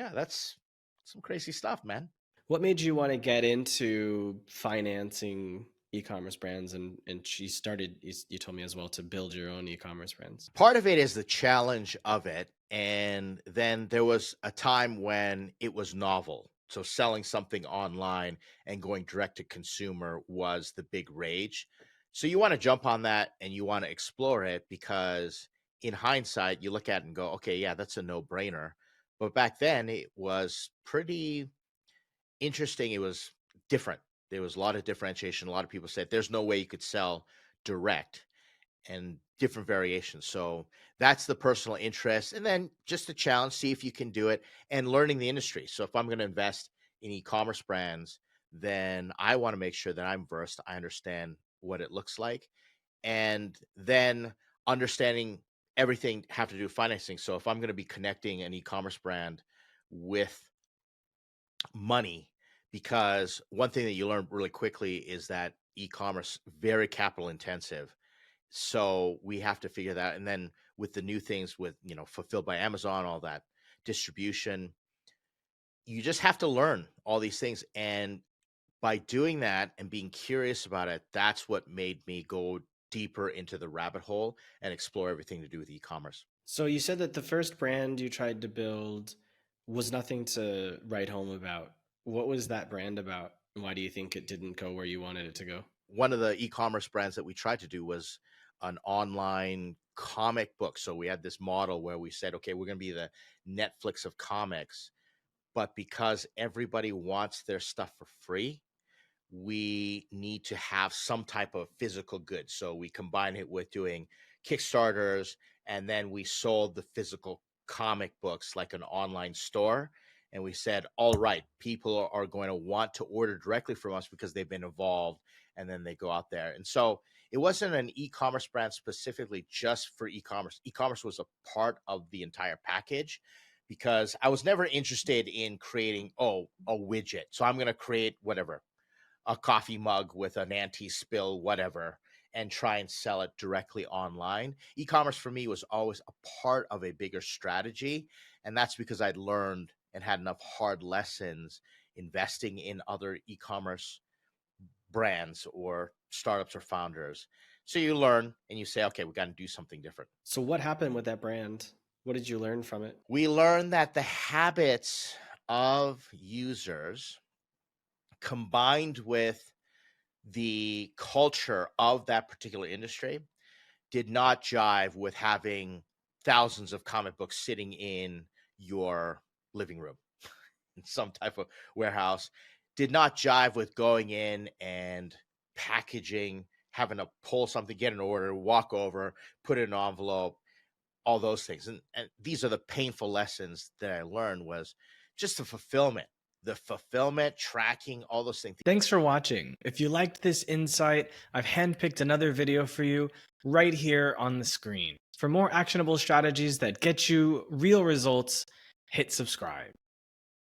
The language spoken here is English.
yeah, that's some crazy stuff, man. What made you want to get into financing e-commerce brands? And she started, you told me as well, to build your own e-commerce brands. Part of it is the challenge of it. And then there was a time when it was novel. So selling something online and going direct to consumer was the big rage. So you want to jump on that and you want to explore it because in hindsight, you look at it and go, okay, yeah, that's a no brainer. But back then it was pretty interesting. It was different. There was a lot of differentiation. A lot of people said there's no way you could sell direct and different variations. So that's the personal interest. And then just a challenge, see if you can do it and learning the industry. So if I'm going to invest in e-commerce brands, then I want to make sure that I'm versed. I understand what it looks like. And then understanding everything have to do with financing. So if I'm going to be connecting an e-commerce brand with money, because one thing that you learn really quickly is that e-commerce very capital intensive, so we have to figure that. And then with the new things with, fulfilled by Amazon, all that distribution, you just have to learn all these things. And by doing that and being curious about it, that's what made me go deeper into the rabbit hole and explore everything to do with e-commerce. So you said that the first brand you tried to build was nothing to write home about. What was that brand about? And why do you think it didn't go where you wanted it to go? One of the e-commerce brands that we tried to do was an online comic book. So we had this model where we said, okay, we're going to be the Netflix of comics, but because everybody wants their stuff for free, we need to have some type of physical good. So we combine it with doing Kickstarters, and then we sold the physical comic books like an online store. And we said, all right, people are going to want to order directly from us because they've been involved, and then they go out there. And so it wasn't an e-commerce brand specifically just for e-commerce. E-commerce was a part of the entire package because I was never interested in creating, a widget. So I'm going to create whatever, a coffee mug with an anti-spill whatever, and try and sell it directly online. E-commerce for me was always a part of a bigger strategy, and that's because I'd learned and had enough hard lessons investing in other e-commerce brands or startups or founders. So you learn and you say, okay, we got to do something different. So what happened with that brand? What did you learn from it? We learned that the habits of users combined with the culture of that particular industry did not jive with having thousands of comic books sitting in your living room in some type of warehouse, did not jive with going in and packaging, having to pull something, get an order, walk over, put it in an envelope, all those things. And these are the painful lessons that I learned, was just the fulfillment, tracking, all those things. Thanks for watching. If you liked this insight, I've handpicked another video for you right here on the screen. For more actionable strategies that get you real results, hit subscribe.